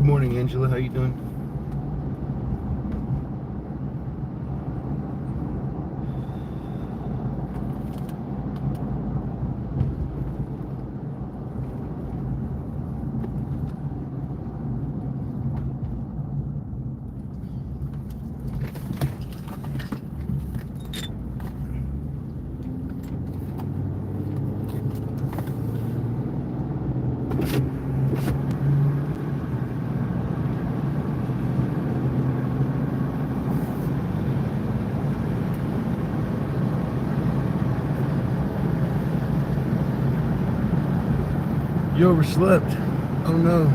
Good morning, Angela. How you doing? You overslept. Oh no.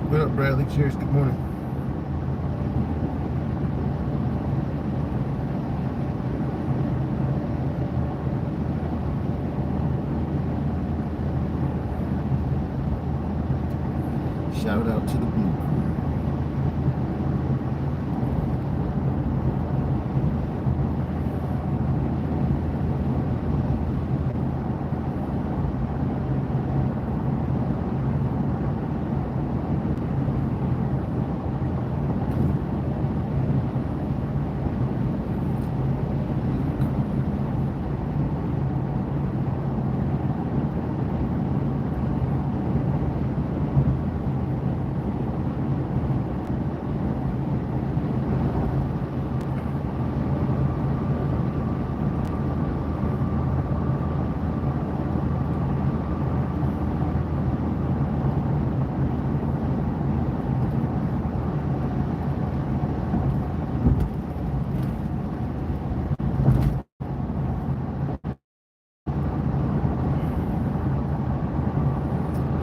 What up, Bradley? Cheers. Good morning. Shout out to the Blue Crew.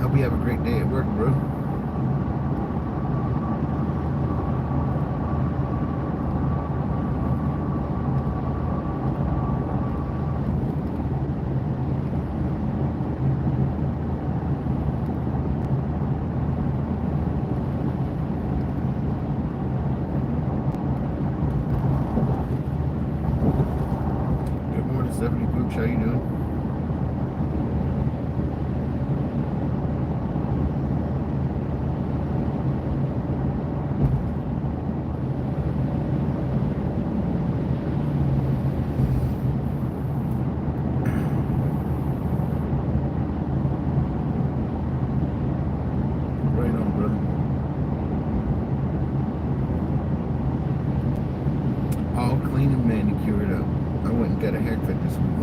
Hope you have a great day at work, bro. Good morning, Stephanie Gooch. How you doing? Right on, brother. All clean and manicured up. I went and got a haircut this weekend.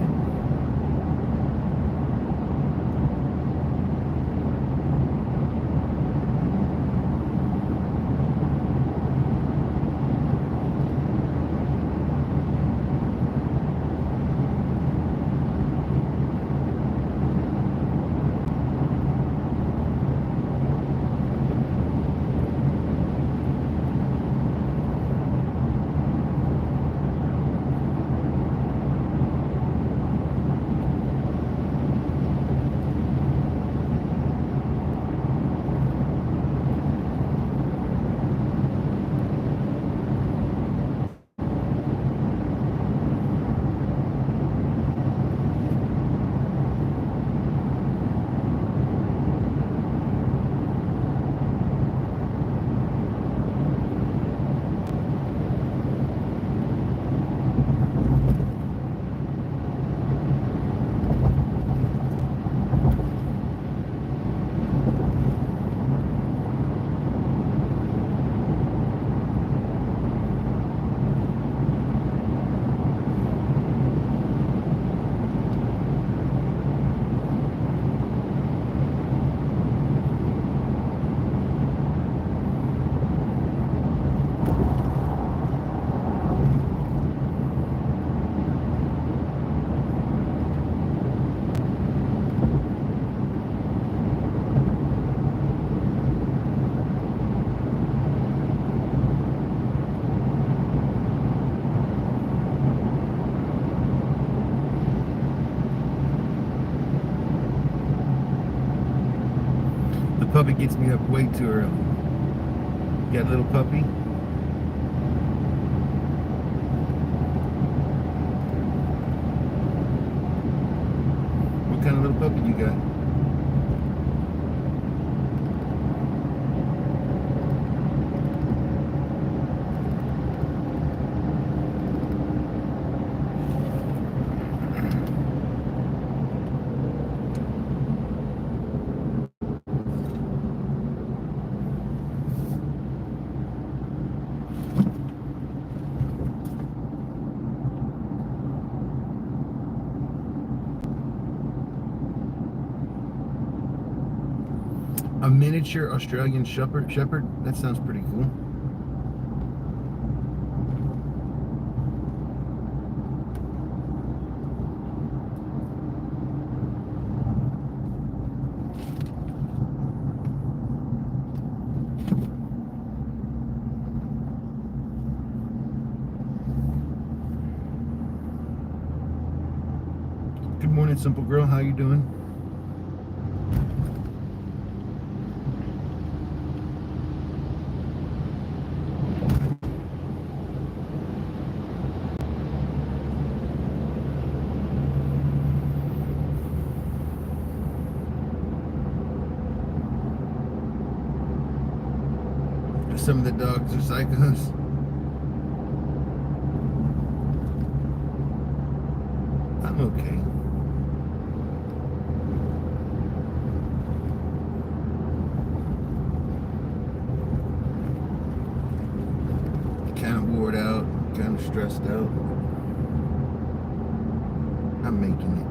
Puppy gets me up way too early. Got a little puppy? What kind of little puppy you got? A miniature Australian shepherd? That sounds pretty cool. Good morning, simple girl. How you doing? Some of the dogs are psychos. I'm okay. Kind of wore out, kind of stressed out. I'm making it.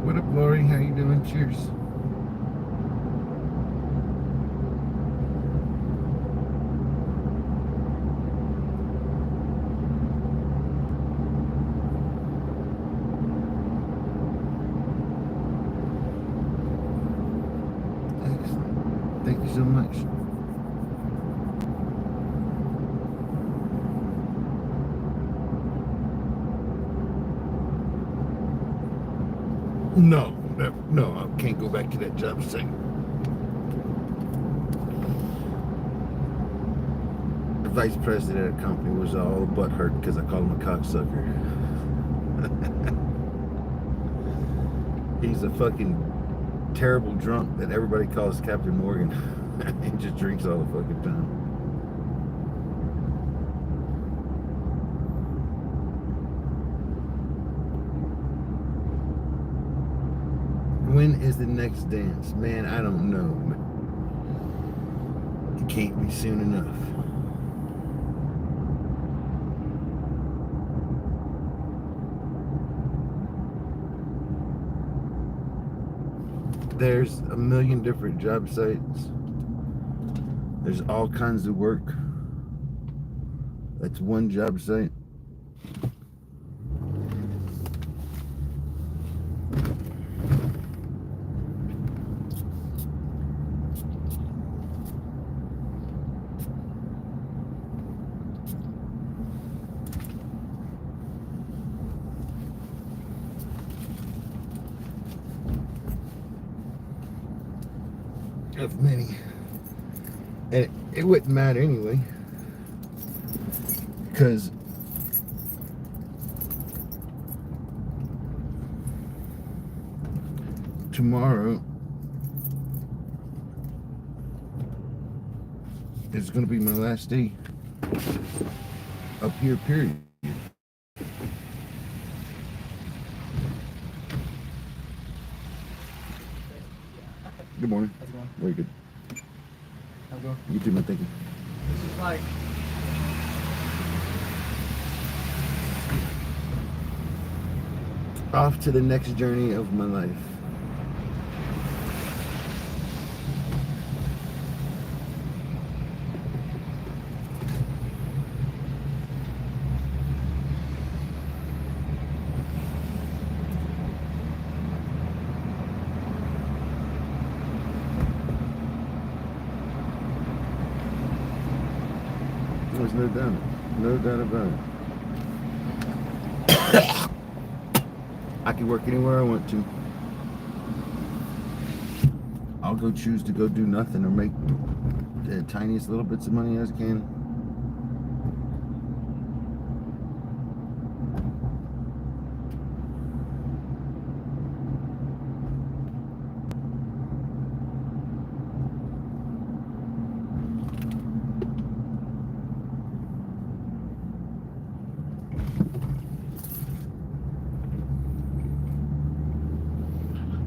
What up, Lori? How you doing? Cheers. Excellent. Thank you so much. No, I can't go back to that job site. The vice president of the company was all butthurt because I called him a cocksucker. He's a fucking terrible drunk that everybody calls Captain Morgan. He just drinks all the fucking time. When is the next dance? Man, I don't know. It can't be soon enough. There's a million different job sites. There's all kinds of work. That's one job site. Of many, and it wouldn't matter anyway, because tomorrow is going to be my last day up here, period. Good morning. How's it going? Very good. How's it going? You too, man. Thank you. This is like Off to the next journey of my life. No doubt. No doubt about it. I can work anywhere I want to. I'll go choose to go do nothing or make the tiniest little bits of money as I can.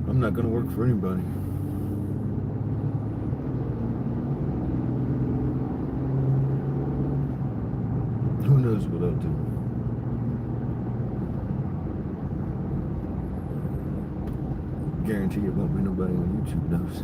I'm not going to work for anybody. Who knows what I'll do? Guarantee it won't be nobody on YouTube knows.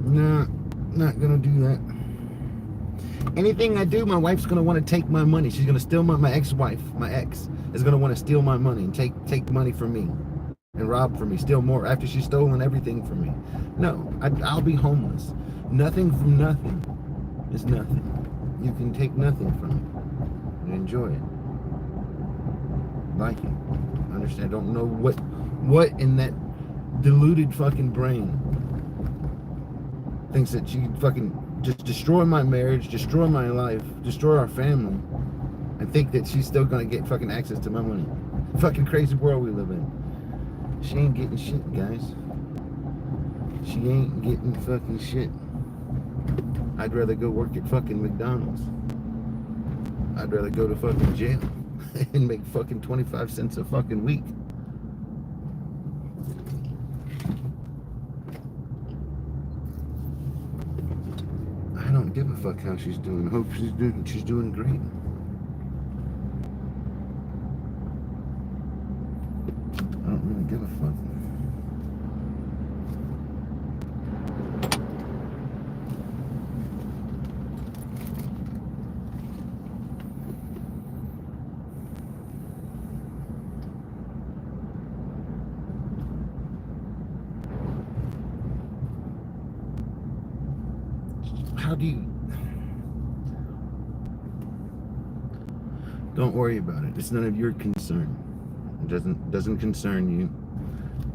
Nah, not gonna do that. Anything I do, my wife's gonna want to take my money. She's gonna steal my ex-wife. My ex is gonna want to steal my money and take money from me and rob from me, steal more after she's stolen everything from me. No, I'll be homeless. Nothing from nothing is nothing. You can take nothing from it and enjoy it. Like it. Understand? Don't know what in that deluded fucking brain thinks that she fucking just destroy my marriage, destroy my life, destroy our family, and think that she's still gonna get fucking access to my money. Fucking crazy world we live in. She ain't getting shit, guys. She ain't getting fucking shit. I'd rather go work at fucking McDonald's. I'd rather go to fucking jail and make fucking 25 cents a fucking week. I don't give a fuck how she's doing. Hope she's doing great. I don't really give a fuck. How do you... Don't worry about it. It's none of your concern. It doesn't concern you.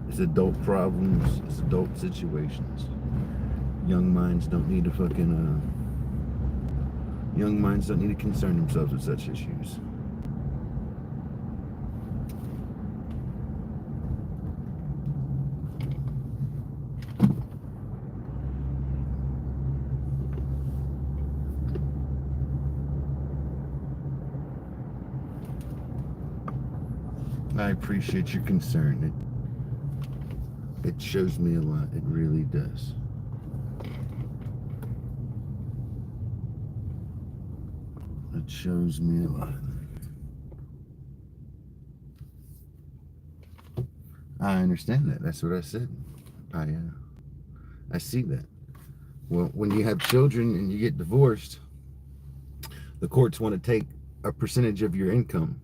It's adult problems. It's adult situations. Young minds don't need to fucking young minds don't need to concern themselves with such issues. I appreciate your concern. It shows me a lot. It really does. It shows me a lot. I understand that. That's what I said. I see that. Well, when you have children and you get divorced, the courts want to take a percentage of your income.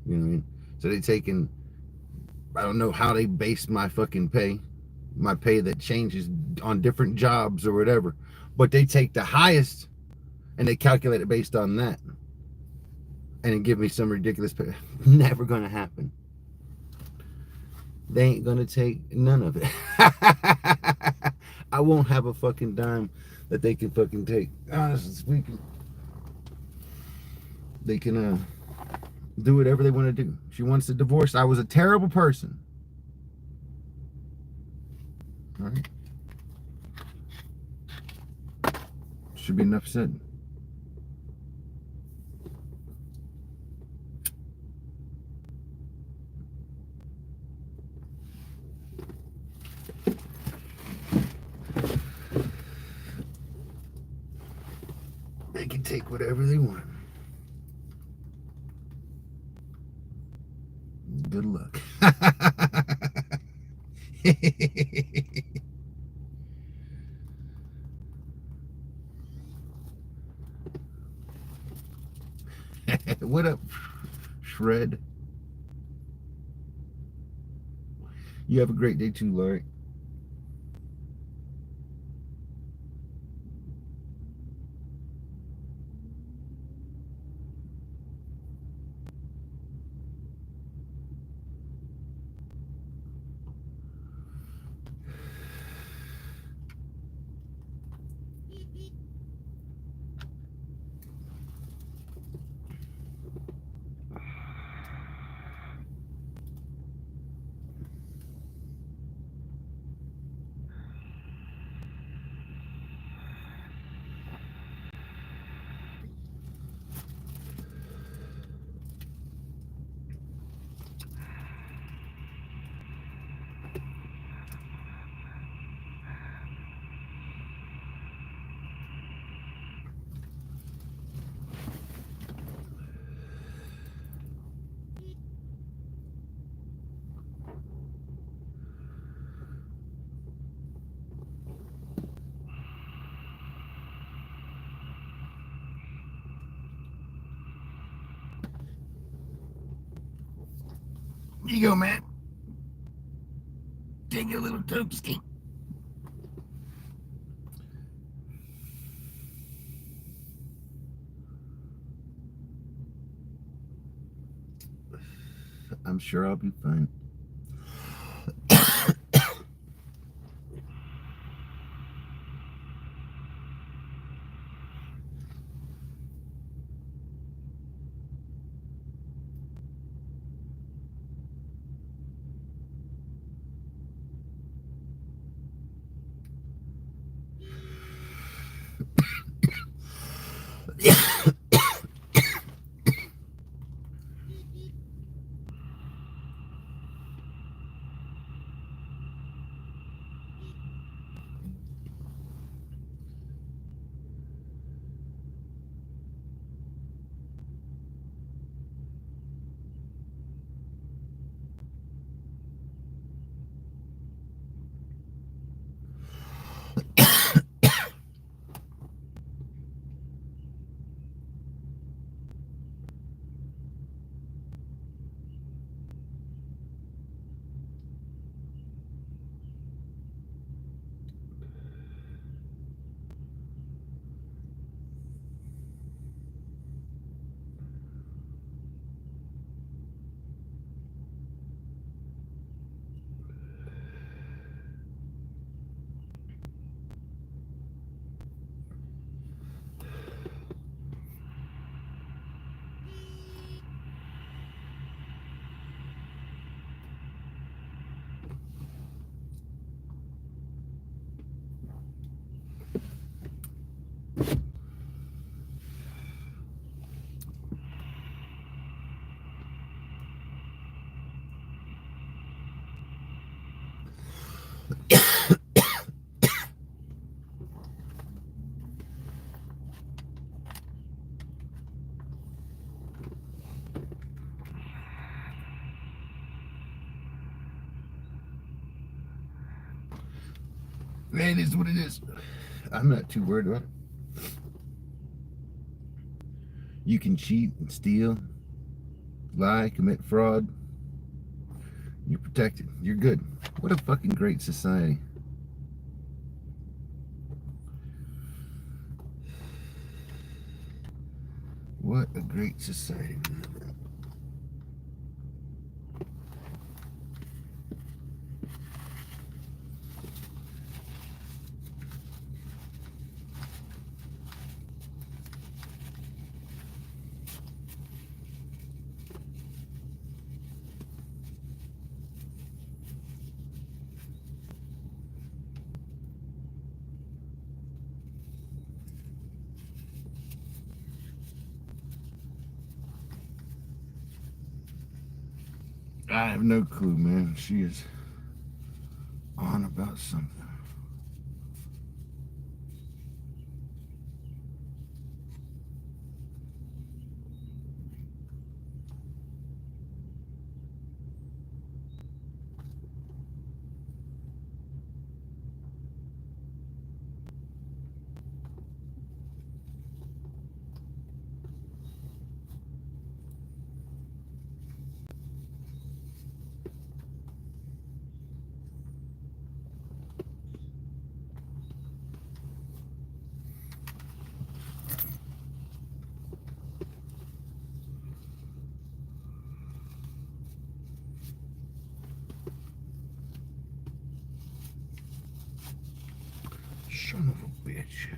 You know what I mean? So they taking, I don't know how they base my fucking pay, my pay that changes on different jobs or whatever, but they take the highest and they calculate it based on that and then give me some ridiculous pay. Never gonna happen. They ain't gonna take none of it. I won't have a fucking dime that they can fucking take. Honestly speaking, They can do whatever they want to do. She wants a divorce. I was a terrible person. All right. Should be enough said. They can take whatever they want. Good luck. What up, Shred? You have a great day too, Larry. Here you go, man. Take your little toasty. I'm sure I'll be fine. Man, it is what it is. I'm not too worried about it. You can cheat and steal, lie, commit fraud. You're protected. You're good. What a fucking great society. What a great society we live in. I have no clue, man. She is on about something. Son of a bitch.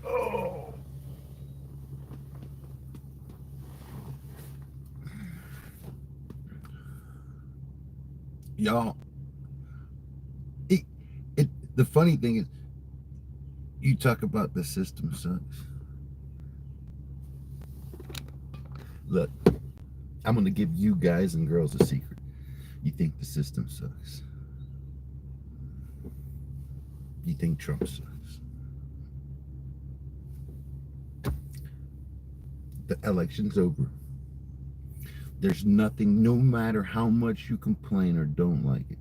Oh. Y'all, it, the funny thing is, you talk about the system sucks. Look, I'm going to give you guys and girls a secret. You think the system sucks. You think Trump sucks. The election's over. There's nothing, no matter how much you complain or don't like it.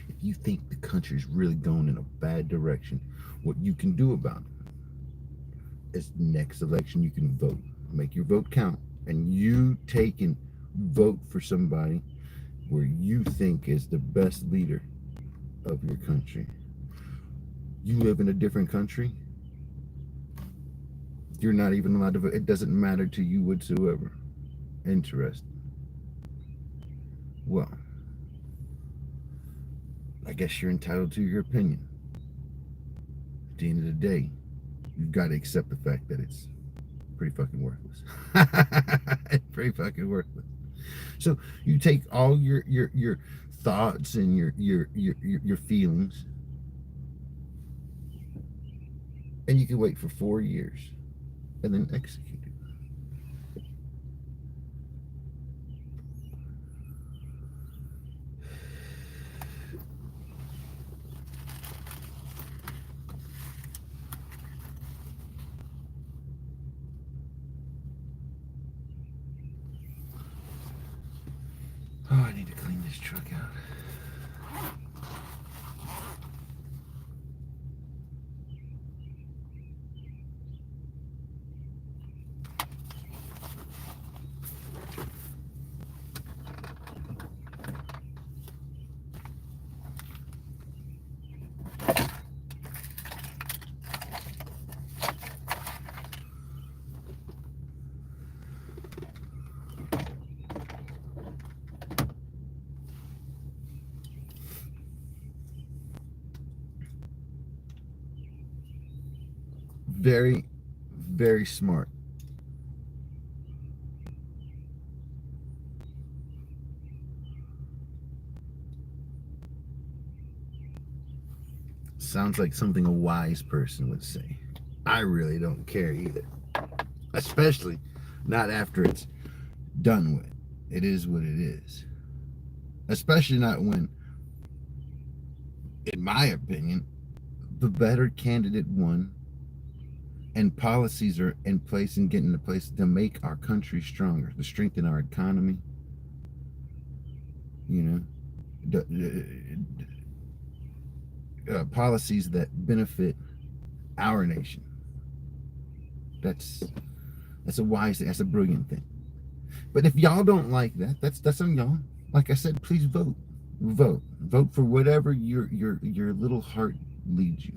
If you think the country's really going in a bad direction, what you can do about it is next election you can vote. Make your vote count. And you take and vote for somebody where you think is the best leader of your country. You live in a different country, you're not even allowed to vote. It doesn't matter to you whatsoever. Interesting. Well, I guess you're entitled to your opinion. At the end of the day, you've got to accept the fact that it's pretty fucking worthless. It's pretty fucking worthless. So you take all your thoughts and your feelings, and you can wait for 4 years and then execute it. Oh, I need to clean this truck out. Very, very smart. Sounds like something a wise person would say. I really don't care either. Especially not after it's done with. It is what it is. Especially not when, in my opinion, the better candidate won and policies are in place and getting into place to make our country stronger, to strengthen our economy, you know, policies that benefit our nation. That's a wise thing. That's a brilliant thing. But if y'all don't like that, that's on y'all. Like I said, please vote. Vote. Vote for whatever your little heart leads you.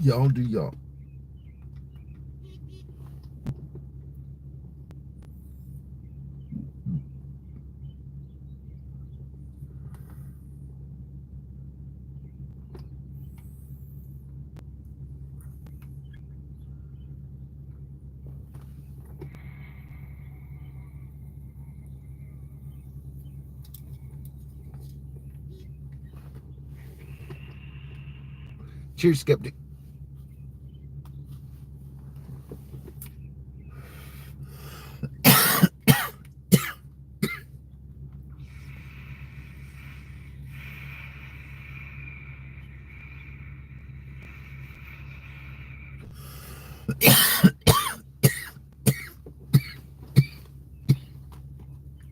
Y'all do y'all. Cheers, skeptic.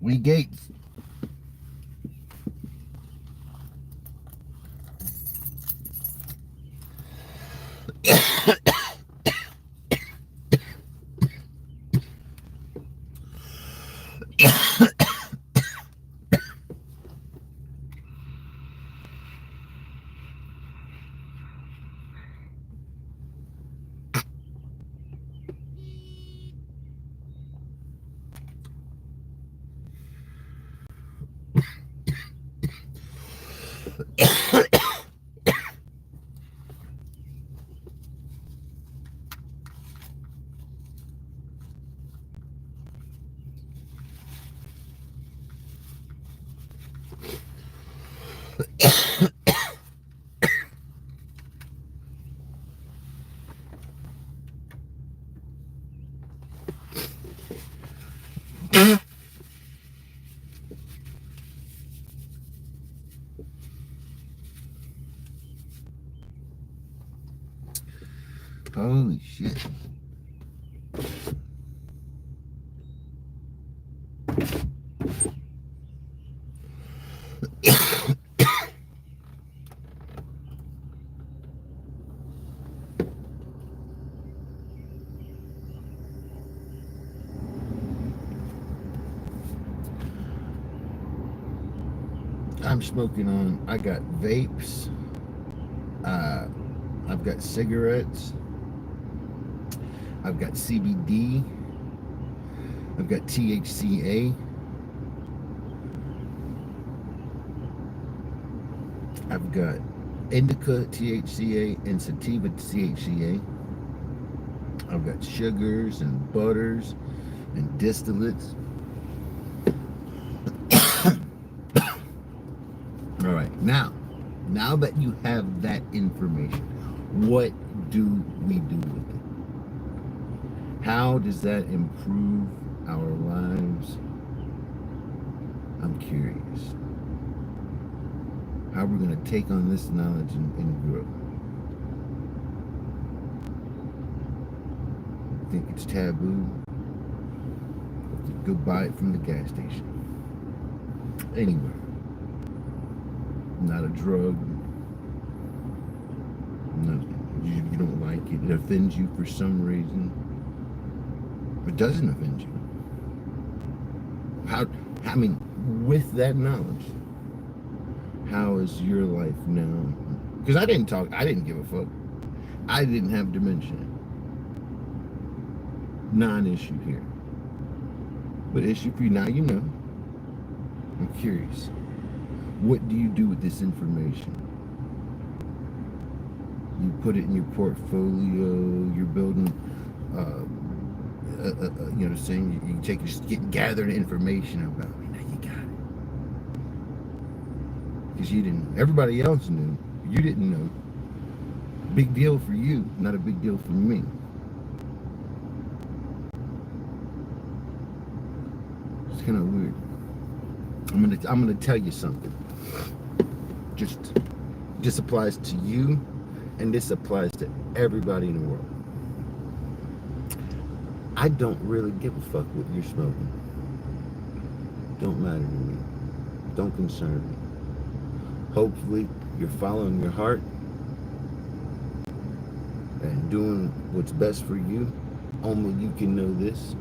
We Gates. Holy shit. I'm smoking on, I got vapes, I've got cigarettes, I've got CBD, I've got THCA, I've got indica THCA and sativa THCA, I've got sugars and butters and distillates. All right, now that you have that information, what do we do with it? How does that improve our lives? I'm curious. How are we going to take on this knowledge and grow? Think it's taboo? Go buy it from the gas station. Anywhere. Not a drug. Nothing. You don't like it. It offends you for some reason. It doesn't offend you. I mean, with that knowledge, how is your life now? Because I didn't give a fuck. I didn't have dementia. Non-issue here. But issue for you, now you know. I'm curious. What do you do with this information? You put it in your portfolio. You're building, you know, saying you take gathering information about it. Now you got it. Because you didn't. Everybody else knew. You didn't know. Big deal for you, not a big deal for me. It's kind of weird. I'm gonna tell you something. This applies to you, and this applies to everybody in the world. I don't really give a fuck what you're smoking. Don't matter to me. Don't concern me. Hopefully, you're following your heart, and doing what's best for you, only you can know this.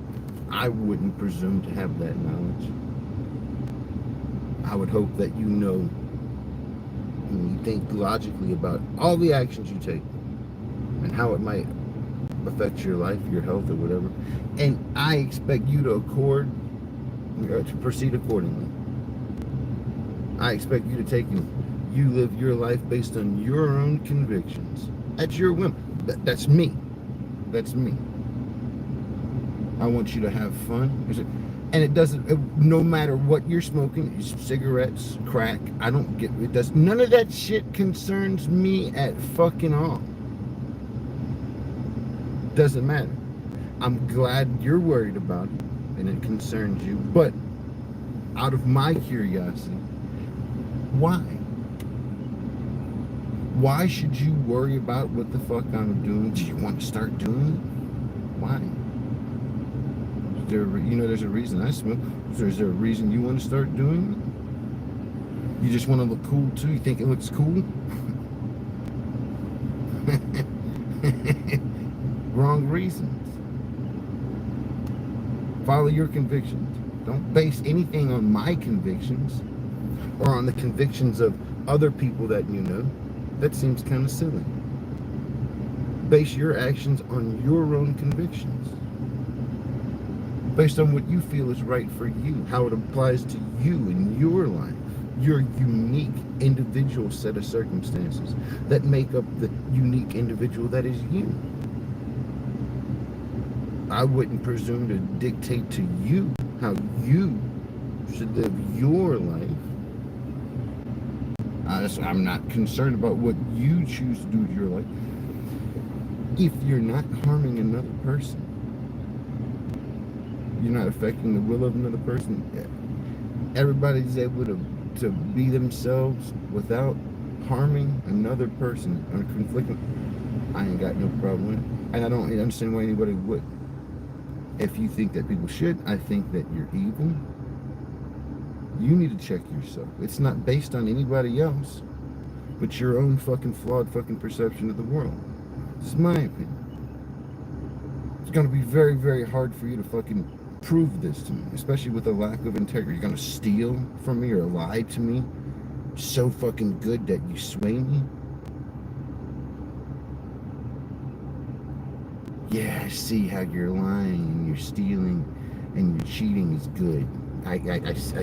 I wouldn't presume to have that knowledge. I would hope that you know when you think logically about all the actions you take and how it might affect your life, your health, or whatever. And I expect you to proceed accordingly. I expect you to take you live your life based on your own convictions. At your whim. That's me. That's me. I want you to have fun. And it doesn't, no matter what you're smoking, cigarettes, crack, I don't get, it does, none of that shit concerns me at fucking all. Doesn't matter. I'm glad you're worried about it and it concerns you, but out of my curiosity, why? Why should you worry about what the fuck I'm doing? Do you want to start doing it? Why? There's a reason I smoke. Is there a reason you want to start doing it? You just want to look cool too? You think it looks cool? Wrong reasons. Follow your convictions. Don't base anything on my convictions or on the convictions of other people that you know. That seems kind of silly. Base your actions on your own convictions. Based on what you feel is right for you, how it applies to you in your life, your unique individual set of circumstances that make up the unique individual that is you. I wouldn't presume to dictate to you how you should live your life. I'm not concerned about what you choose to do with your life if you're not harming another person. You're not affecting the will of another person. Everybody's able to be themselves without harming another person or conflicting. I ain't got no problem with it. And I don't understand why anybody would. If you think that people should, I think that you're evil. You need to check yourself. It's not based on anybody else, but your own fucking flawed fucking perception of the world. This is my opinion. It's gonna be very, very hard for you to fucking prove this to me, especially with a lack of integrity. You're gonna steal from me or lie to me so fucking good that you sway me? Yeah, I see how you're lying and you're stealing and you're cheating is good. I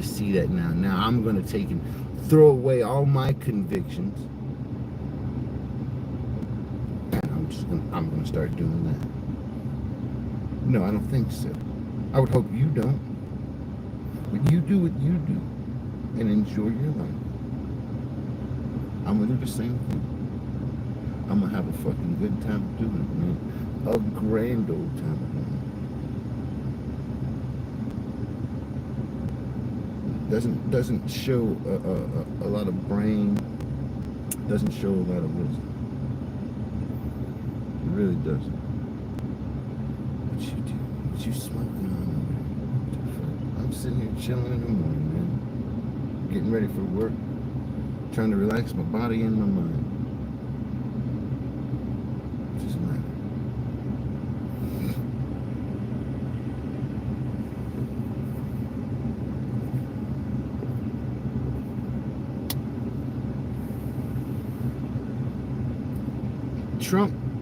see that now. Now I'm gonna take and throw away all my convictions. And I'm gonna start doing that. No, I don't think so. I would hope you don't. But you do what you do and enjoy your life. I'm gonna do the same thing. I'm gonna have a fucking good time doing it, man. A grand old time doing it. Doesn't show a lot of brain. Doesn't show a lot of wisdom. It really doesn't. What you do? What you smoking on? I'm sitting here chilling in the morning, man. Getting ready for work. Trying to relax my body and my mind. Just matter.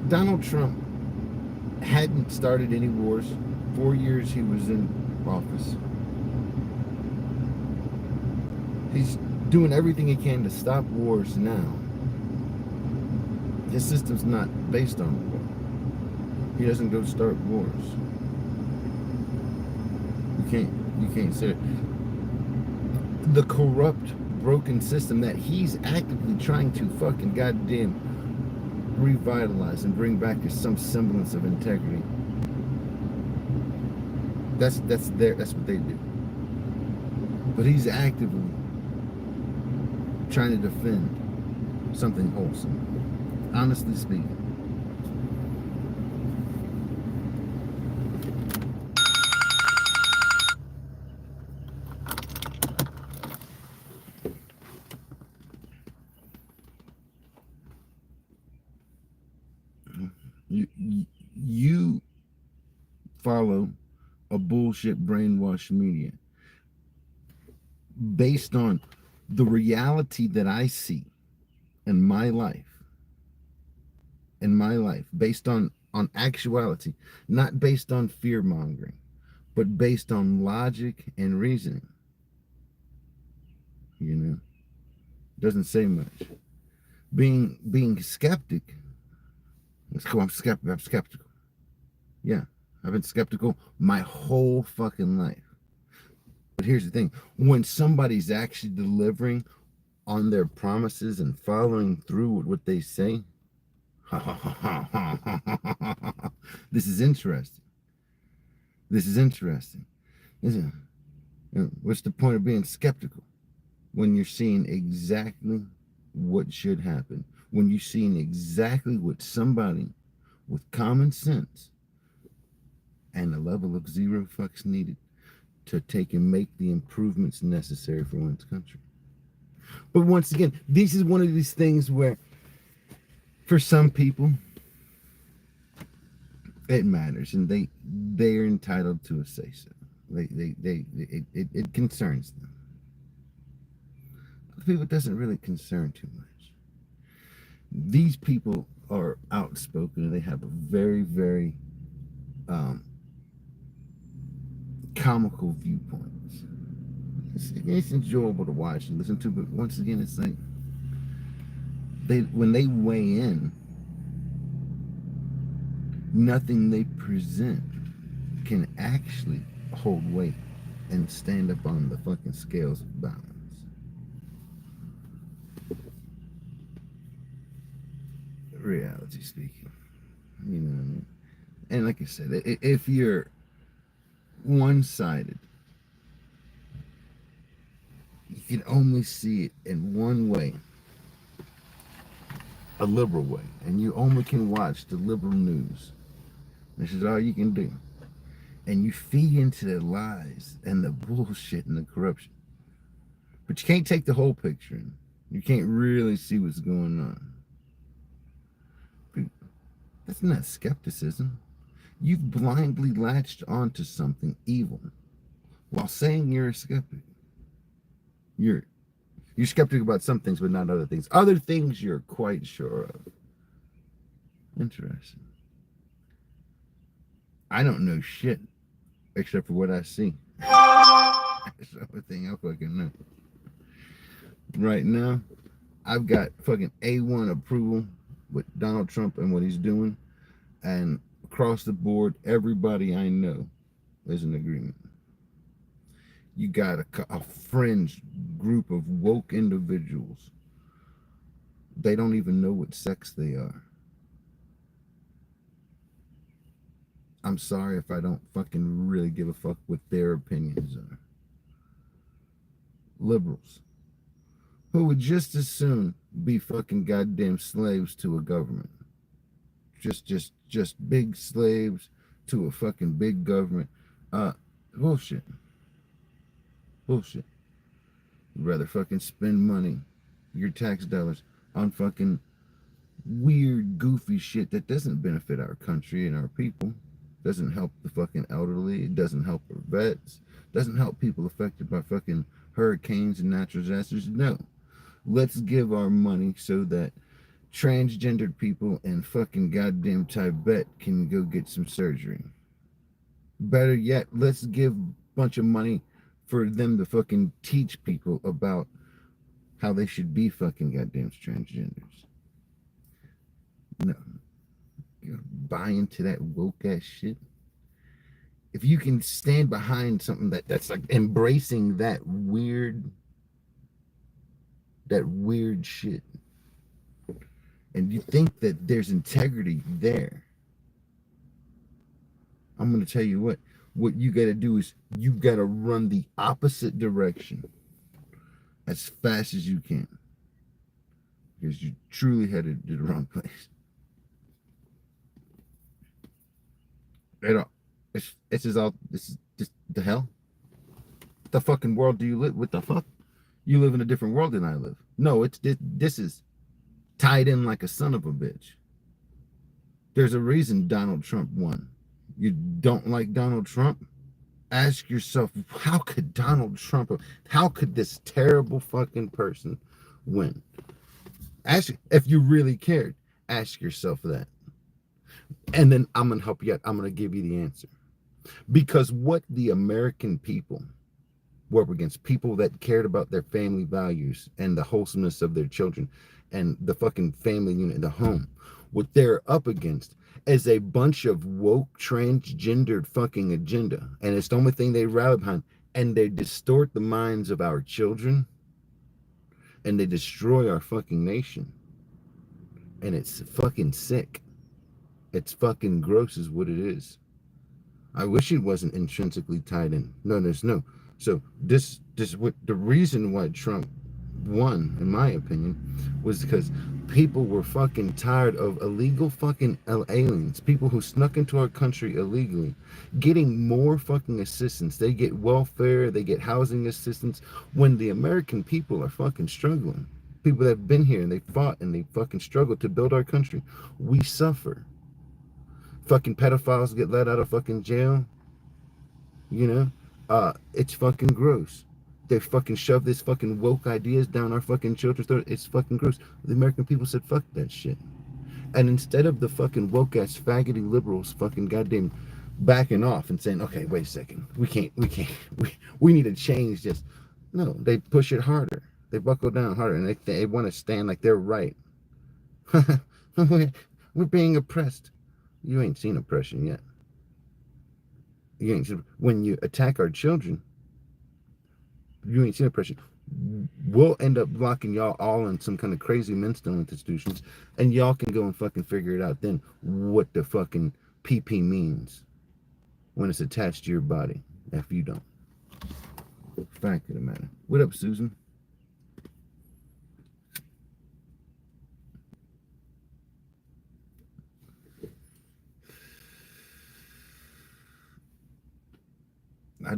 Donald Trump hadn't started any wars. 4 years he was in office. He's doing everything he can to stop wars now. His system's not based on war. He doesn't go start wars. You can't say it. The corrupt, broken system that he's actively trying to fucking goddamn revitalize and bring back some semblance of integrity. That's what they do. But he's actively trying to defend something wholesome. Honestly speaking. You follow a bullshit brainwash media based on the reality that I see in my life, based on actuality, not based on fear mongering, but based on logic and reasoning. You know, doesn't say much. Being skeptic. Let's go. I'm skeptical. Yeah, I've been skeptical my whole fucking life. But here's the thing: when somebody's actually delivering on their promises and following through with what they say, this is interesting. This is interesting. Isn't it? What's the point of being skeptical when you're seeing exactly what should happen? When you're seeing exactly what somebody with common sense and a level of zero fucks needed to take and make the improvements necessary for one's country. But once again, this is one of these things where, for some people, it matters, and they're entitled to a say so. It concerns them. Other people, it doesn't really concern too much. These people are outspoken, and they have a very, very comical viewpoints. It's enjoyable to watch and listen to, but once again, it's like when they weigh in, nothing they present can actually hold weight and stand up on the fucking scales of balance. Reality speaking, you know what I mean? And like I said, if you're one-sided, you can only see it in one way, a liberal way, and you only can watch the liberal news. This is all you can do. And you feed into the lies and the bullshit and the corruption. But you can't take the whole picture. You can't really see what's going on. But that's not skepticism. You've blindly latched onto something evil while saying you're a skeptic. You're skeptic about some things, but not other things. Other things you're quite sure of. Interesting. I don't know shit except for what I see. That's the only thing I fucking know. Right now, I've got fucking A1 approval with Donald Trump and what he's doing, and across the board, everybody I know is in agreement. You got a fringe group of woke individuals. They don't even know what sex they are. I'm sorry if I don't fucking really give a fuck what their opinions are. Liberals, who would just as soon be fucking goddamn slaves to a government. Just big slaves to a fucking big government. Bullshit. Bullshit. You'd rather fucking spend money, your tax dollars, on fucking weird, goofy shit that doesn't benefit our country and our people. Doesn't help the fucking elderly. It doesn't help our vets. Doesn't help people affected by fucking hurricanes and natural disasters. No. Let's give our money so that transgendered people in fucking goddamn Tibet can go get some surgery. Better yet, let's give a bunch of money for them to fucking teach people about how they should be fucking goddamn transgenders. No. You buy into that woke ass shit. If you can stand behind something that's like embracing that weird shit, and you think that there's integrity there, I'm going to tell you what you got to do is you got to run the opposite direction as fast as you can, because you truly headed to the wrong place. This is just the hell. What the fucking world do you live? What the fuck? You live in a different world than I live. No, this is tied in like a son of a bitch. There's a reason Donald Trump won. You don't like Donald Trump? Ask yourself, how could Donald Trump, how could this terrible fucking person win? Ask, if you really cared, ask yourself that. And then I'm going to help you out. I'm going to give you the answer. Because what the American people were up against, people that cared about their family values and the wholesomeness of their children and the fucking family unit, the home, what they're up against is a bunch of woke, transgendered fucking agenda. And it's the only thing they rally behind. And they distort the minds of our children and they destroy our fucking nation. And it's fucking sick. It's fucking gross is what it is. I wish it wasn't intrinsically tied in. No, there's no. So this what the reason why Trump won, in my opinion, was because people were fucking tired of illegal fucking aliens, people who snuck into our country illegally, getting more fucking assistance. They get welfare, they get housing assistance when the American people are fucking struggling. People that have been here and they fought and they fucking struggled to build our country. We suffer. Fucking pedophiles get let out of fucking jail. You know? It's fucking gross. They fucking shove this fucking woke ideas down our fucking children's throat. It's fucking gross. The American people said, fuck that shit. And instead of the fucking woke ass faggoty liberals fucking goddamn backing off and saying, okay, wait a second. We need to change this. No, they push it harder. They buckle down harder and they want to stand like they're right. We're being oppressed. You ain't seen oppression yet. You ain't seen, when you attack our children, you ain't seen oppression. We'll end up locking y'all all in some kind of crazy mental institutions, and y'all can go and fucking figure it out then what the fucking PP means when it's attached to your body, if you don't. Fact of the matter. What up, Susan? I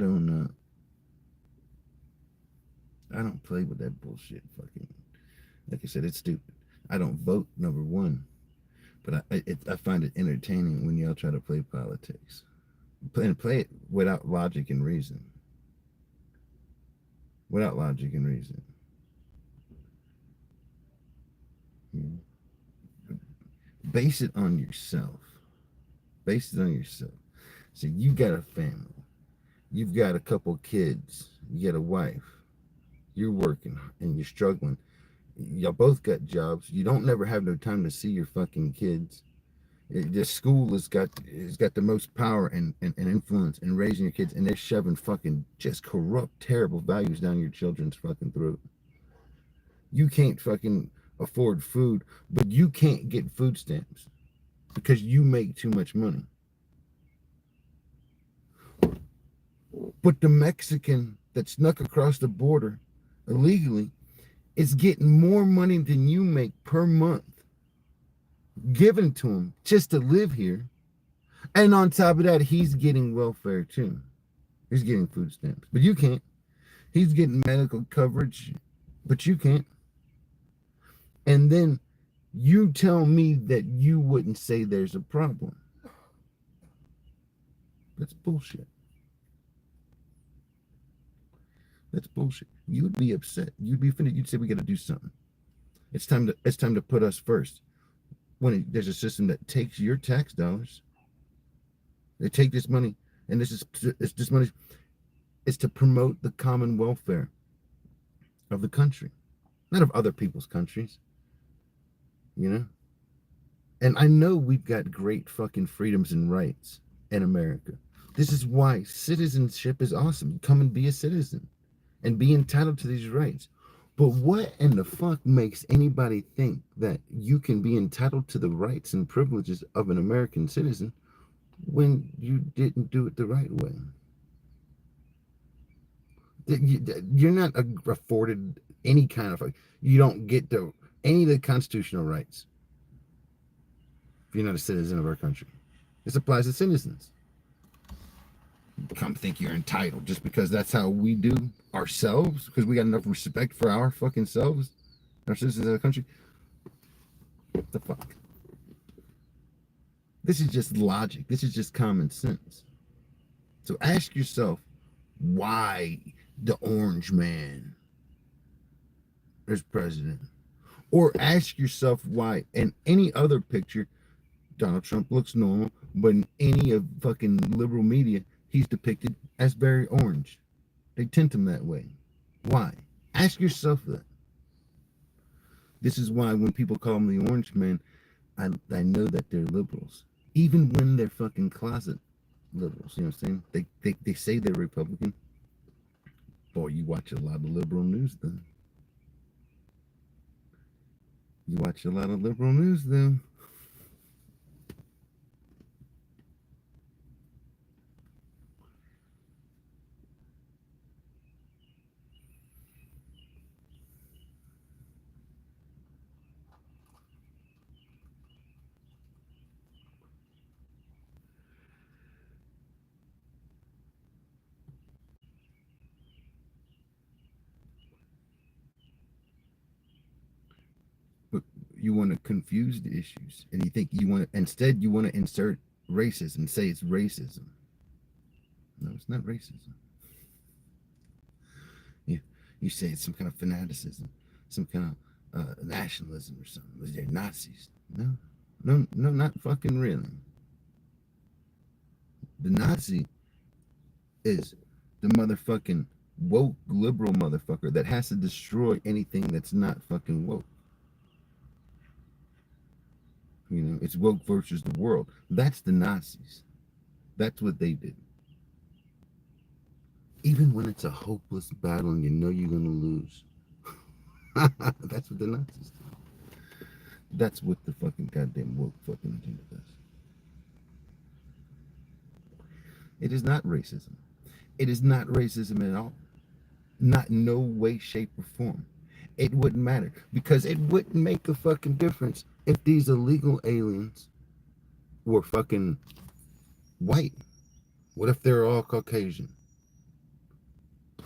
don't play with that bullshit. Fucking, like I said, it's stupid. I don't vote, number one, but I find it entertaining when y'all try to play politics, and play it without logic and reason. Without logic and reason. Base it on yourself. Base it on yourself. So you got a family. You've got a couple kids. You got a wife. You're working and you're struggling. Y'all both got jobs. You don't never have no time to see your fucking kids. The school has got the most power and influence in raising your kids, and they're shoving fucking just corrupt, terrible values down your children's fucking throat. You can't fucking afford food, but you can't get food stamps because you make too much money. But the Mexican that snuck across the border illegally is getting more money than you make per month given to him just to live here. And on top of that, he's getting welfare too. He's getting food stamps, but you can't. He's getting medical coverage, but you can't. And then you tell me that you wouldn't say there's a problem. That's bullshit. That's bullshit. You'd be upset. You'd be offended. You'd say we got to do something. It's time to put us first. When there's a system that takes your tax dollars, they take this money, and this money is to promote the common welfare of the country, not of other people's countries. You know? And I know we've got great fucking freedoms and rights in America. This is why citizenship is awesome. Come and be a citizen and be entitled to these rights. But what in the fuck makes anybody think that you can be entitled to the rights and privileges of an American citizen when you didn't do it the right way? You're not afforded any kind of, you don't get any of the constitutional rights if you're not a citizen of our country. This applies to citizens. Come think you're entitled just because that's how we do ourselves, because we got enough respect for our fucking selves, our citizens of the country. What the fuck? This is just logic. This is just common sense. So ask yourself why the orange man is president. Or ask yourself why in any other picture Donald Trump looks normal, but in any of fucking liberal media, he's depicted as very orange. They tint him that way. Why? Ask yourself that. This is why when people call him the orange man, I know that they're liberals. Even when they're fucking closet liberals, you know what I'm saying? They say they're Republican. Boy, you watch a lot of liberal news then. You watch a lot of liberal news then. But you want to confuse the issues, and you think you want to, instead you want to insert racism, say it's racism. No, it's not racism. You say it's some kind of fanaticism, some kind of nationalism or something. They're Nazis. No, no, not fucking really. The Nazi is the motherfucking woke liberal motherfucker that has to destroy anything that's not fucking woke. You know, it's woke versus the world. That's the Nazis. That's what they did. Even when it's a hopeless battle and you know you're going to lose. That's what the Nazis do. That's what the fucking goddamn woke fucking agenda does. It is not racism. It is not racism at all. Not in no way, shape, or form. It wouldn't matter because it wouldn't make a fucking difference if these illegal aliens were fucking white. What if they're all Caucasian?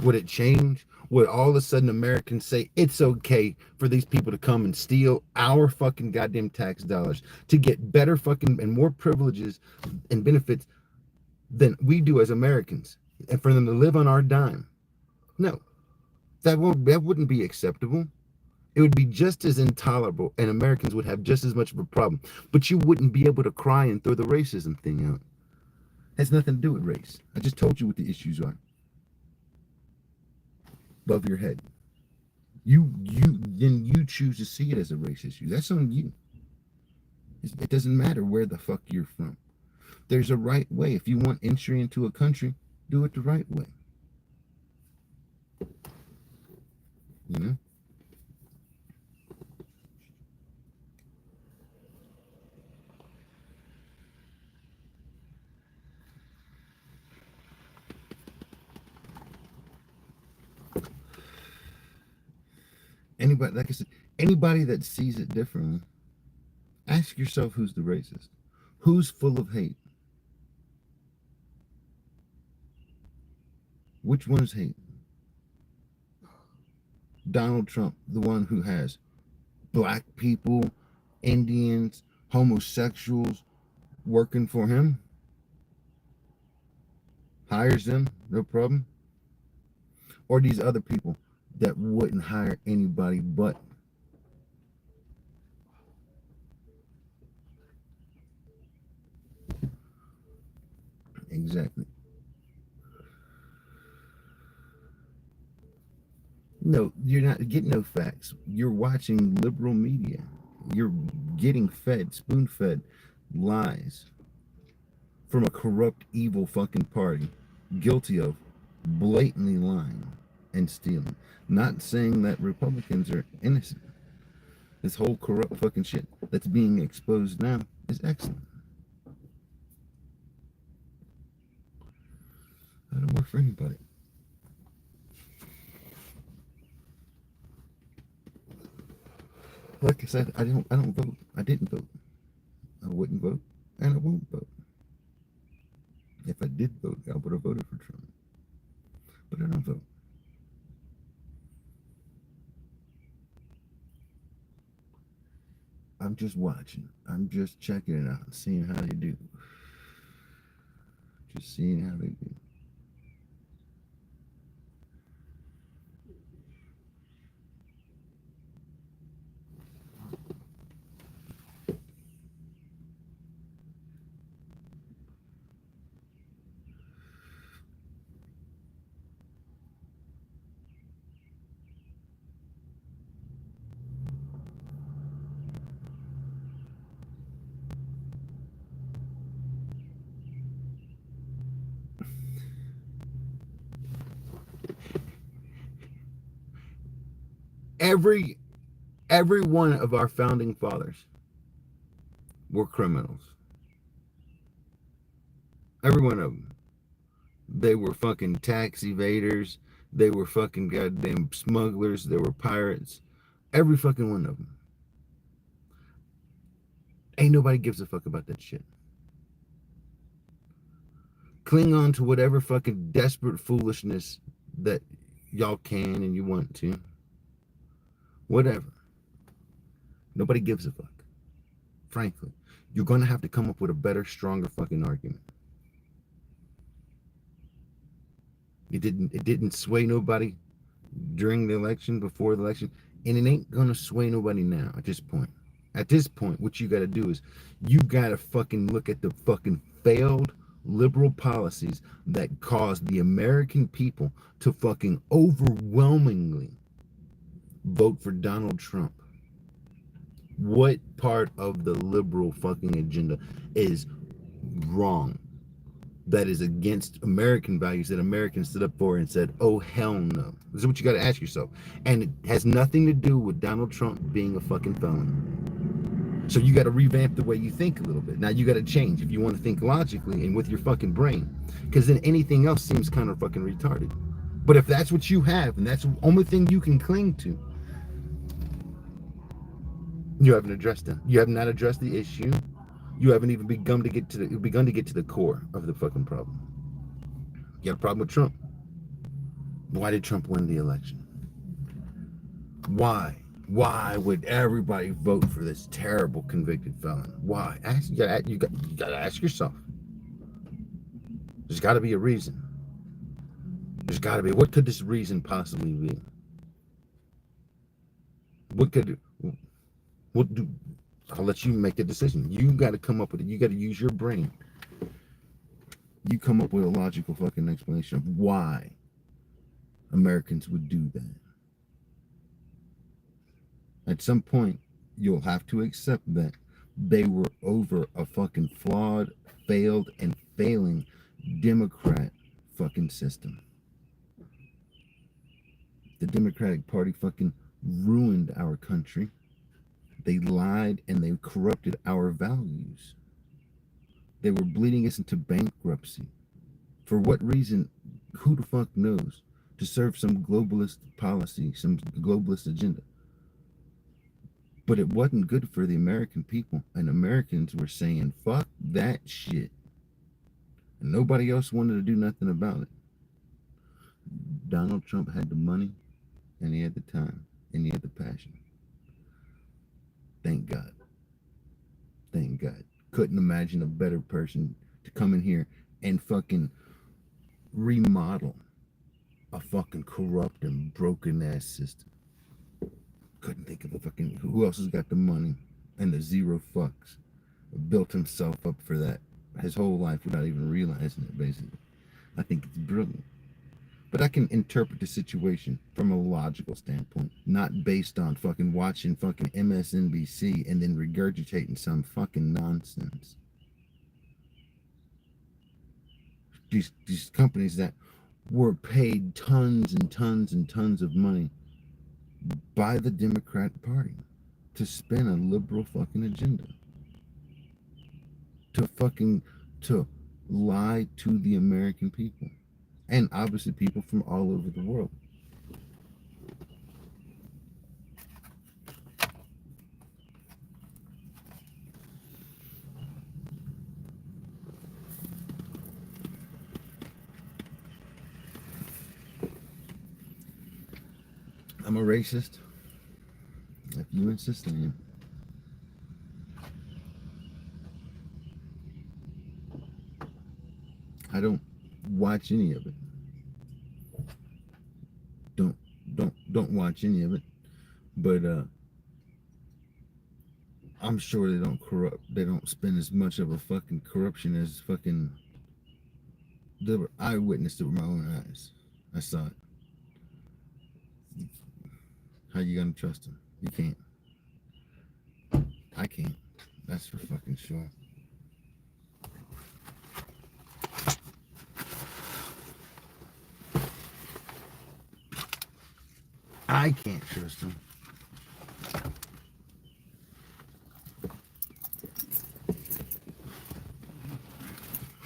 Would it change? Would all of a sudden Americans say it's okay for these people to come and steal our fucking goddamn tax dollars to get better fucking and more privileges and benefits than we do as Americans, and for them to live on our dime? No, that wouldn't be acceptable. It would be just as intolerable, and Americans would have just as much of a problem. But you wouldn't be able to cry and throw the racism thing out. It has nothing to do with race. I just told you what the issues are. Above your head. Then you choose to see it as a race issue. That's on you. It doesn't matter where the fuck you're from. There's a right way. If you want entry into a country, do it the right way. You know? Anybody, like I said, anybody that sees it differently, ask yourself who's the racist. Who's full of hate? Which one is hate? Donald Trump, the one who has black people, Indians, homosexuals working for him, hires them, no problem. Or these other people that wouldn't hire anybody but. Exactly. No, you're not getting no facts. You're watching liberal media. You're getting fed, spoon fed lies from a corrupt, evil fucking party, guilty of blatantly lying and stealing. Not saying that Republicans are innocent. This whole corrupt fucking shit that's being exposed now is excellent. I don't work for anybody. Like I said, I don't vote. I didn't vote. I wouldn't vote, and I won't vote. If I did vote, I would have voted for Trump. But I don't vote. I'm just watching. I'm just checking it out, seeing how they do. Just seeing how they do. Every one of our founding fathers were criminals. Every one of them. They were fucking tax evaders. They were fucking goddamn smugglers. They were pirates. Every fucking one of them. Ain't nobody gives a fuck about that shit. Cling on to whatever fucking desperate foolishness that y'all can and you want to. Whatever. Nobody gives a fuck. Frankly, you're gonna have to come up with a better, stronger fucking argument. It didn't sway nobody during the election, before the election, and it ain't gonna sway nobody now at this point. At this point, what you gotta do is you gotta fucking look at the fucking failed liberal policies that caused the American people to fucking overwhelmingly vote for Donald Trump. What part of the liberal fucking agenda is wrong? That is against American values that Americans stood up for and said, oh, hell no. This is what you got to ask yourself. And it has nothing to do with Donald Trump being a fucking felon. So you got to revamp the way you think a little bit. Now you got to change if you want to think logically and with your fucking brain. Because then anything else seems kind of fucking retarded. But if that's what you have and that's the only thing you can cling to, you haven't addressed it. You have not addressed the issue. You haven't even begun to get to the core of the fucking problem. You got a problem with Trump. Why did Trump win the election? Why? Why would everybody vote for this terrible convicted felon? Why? You got to ask yourself. There's got to be a reason. There's got to be. What could this reason possibly be? I'll let you make the decision. You got to come up with it. You got to use your brain. You come up with a logical fucking explanation of why Americans would do that. At some point, you'll have to accept that they were over a fucking flawed, failed, and failing Democrat fucking system. The Democratic Party fucking ruined our country. They lied and they corrupted our values. They were bleeding us into bankruptcy. For what reason? Who the fuck knows? To serve some globalist policy, some globalist agenda. But it wasn't good for the American people. And Americans were saying, fuck that shit. And nobody else wanted to do nothing about it. Donald Trump had the money, and he had the time, and he had the passion. Thank God. Thank God. Couldn't imagine a better person to come in here and fucking remodel a fucking corrupt and broken ass system. Couldn't think of a fucking, who else has got the money and the zero fucks? Built himself up for that his whole life without even realizing it, basically. I think it's brilliant. But I can interpret the situation from a logical standpoint, not based on fucking watching fucking MSNBC and then regurgitating some fucking nonsense. These companies that were paid tons and tons and tons of money by the Democrat Party to spin a liberal fucking agenda. To lie to the American people. And obviously people from all over the world. I'm a racist, if you insist on it. I don't watch any of it. Don't don't watch any of it. But I'm sure they don't corrupt. They don't spend as much of a fucking corruption as fucking. I witnessed it with my own eyes. I saw it. How you gonna trust them? You can't. I can't. That's for fucking sure. I can't trust them.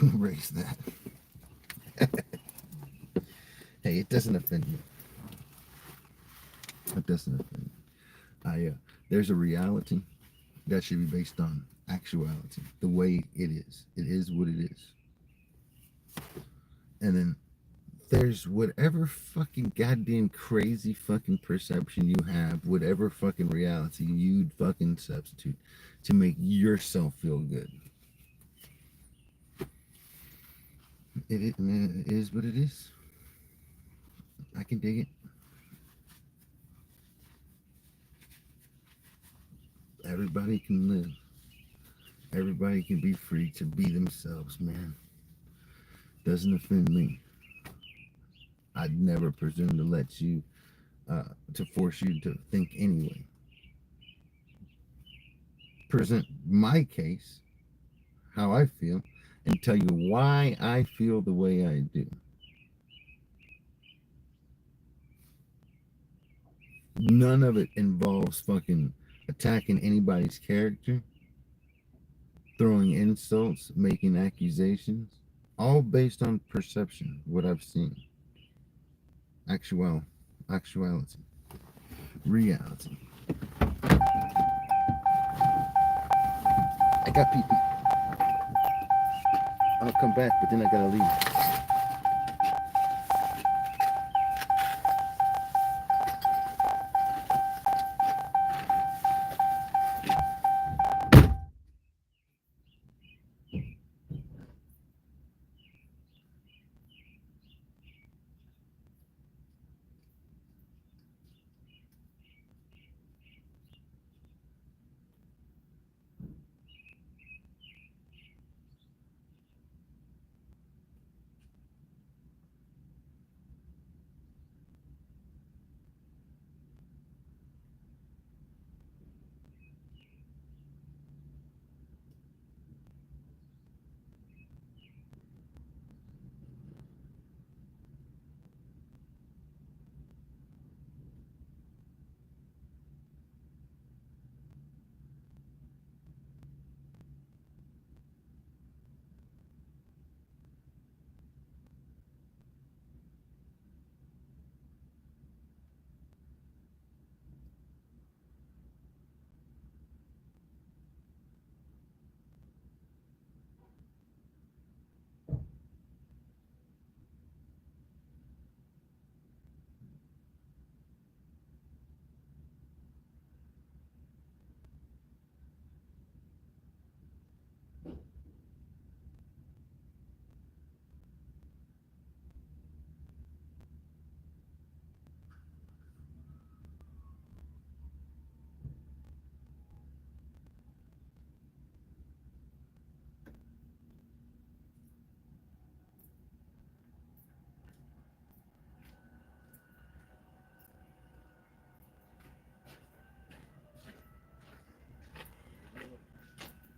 Erase that. Hey, it doesn't offend me. It doesn't offend me. There's a reality that should be based on actuality, the way it is. It is what it is. And then there's whatever fucking goddamn crazy fucking perception you have, whatever fucking reality you'd fucking substitute to make yourself feel good. It is what it is. I can dig it. Everybody can live. Everybody can be free to be themselves, man. Doesn't offend me. I'd never presume to let you, to force you to think anyway. Present my case, how I feel, and tell you why I feel the way I do. None of it involves fucking attacking anybody's character, throwing insults, making accusations, all based on perception, what I've seen. Actuality. Reality. I got pee-pee. I'll come back, but then I gotta leave.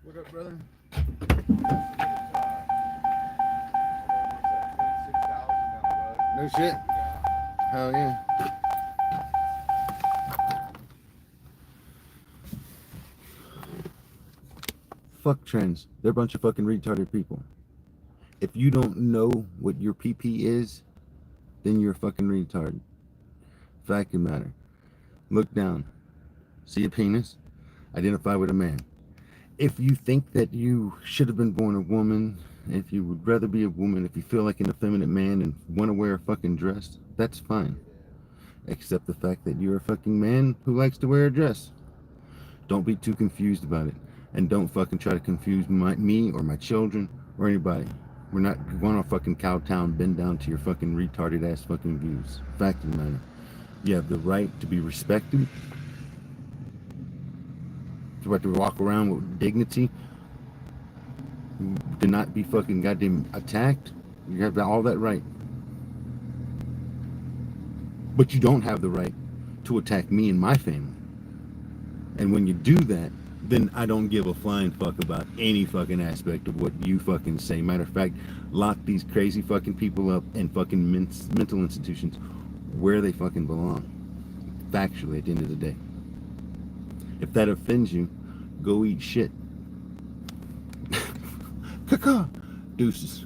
What up, brother? No shit. Hell yeah. Fuck trends. They're a bunch of fucking retarded people. If you don't know what your PP is, then you're a fucking retard. Fact of the matter. Look down. See a penis? Identify with a man. If you think that you should have been born a woman, if you would rather be a woman, if you feel like an effeminate man and want to wear a fucking dress, that's fine. Except the fact that you're a fucking man who likes to wear a dress. Don't be too confused about it. And don't fucking try to confuse me or my children or anybody. We're not going to fucking Cowtown, bend down to your fucking retarded ass fucking views. Fact of the matter. You have the right to be respected. You have to walk around with dignity. To not be fucking goddamn attacked. You have all that right. But you don't have the right to attack me and my family. And when you do that, then I don't give a flying fuck about any fucking aspect of what you fucking say. Matter of fact, lock these crazy fucking people up in fucking mental institutions where they fucking belong. Factually, at the end of the day. If that offends you, go eat shit. Caca. Deuces.